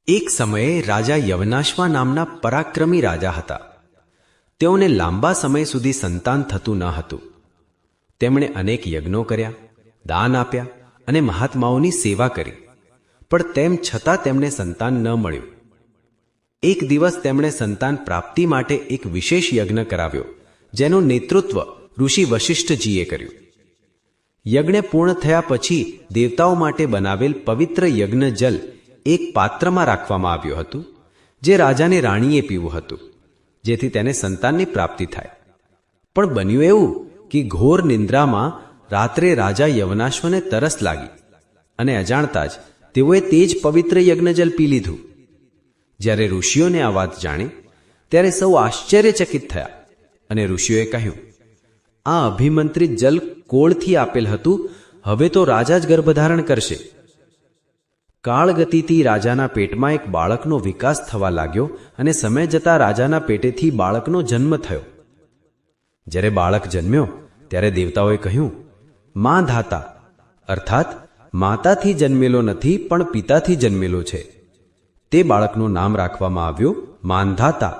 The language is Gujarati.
એક સમયે રાજા યવનાશ્વા નામના પરાક્રમી રાજા હતા. તેઓને લાંબા સમય સુધી સંતાન થતું ન હતું. તેમણે અનેક યજ્ઞો કર્યા, દાન આપ્યા અને મહાત્માઓની સેવા કરી, પણ તેમ છતાં તેમને સંતાન ન મળ્યું. એક દિવસ તેમણે સંતાન પ્રાપ્તિ માટે એક વિશેષ યજ્ઞ કરાવ્યો, જેનું નેતૃત્વ ઋષિ વશિષ્ઠજીએ કર્યું. યજ્ઞ પૂર્ણ થયા પછી દેવતાઓ માટે બનાવેલ પવિત્ર યજ્ઞ જલ એક પાત્રમાં રાખવામાં આવ્યું હતું, જે રાજાને રાણીએ પીવું હતું, જેથી તેને સંતાનની પ્રાપ્તિ થાય. પણ બન્યું એવું કે ઘોર નિંદ્રામાં રાત્રે રાજા યવનાશ્વને તરસ લાગી અને અજાણતા જ તેઓએ તે જ પવિત્ર યજ્ઞજલ પી લીધું. જ્યારે ઋષિઓને આ વાત જાણી ત્યારે સૌ આશ્ચર્યચકિત થયા અને ઋષિઓએ કહ્યું, આ અભિમંત્રિત જલ કોળથી આપેલ હતું, હવે તો રાજા જ ગર્ભધારણ કરશે. કાળગતિથી રાજાના પેટમાં એક બાળકનો વિકાસ થવા લાગ્યો અને સમય જતાં રાજાના પેટેથી બાળકનો જન્મ થયો. જ્યારે બાળક જન્મ્યો ત્યારે દેવતાઓએ કહ્યું, મા ધાતા અર્થાત માતાથી જન્મેલો નથી પણ પિતાથી જન્મેલો છે. તે બાળકનું નામ રાખવામાં આવ્યું માનધાતા.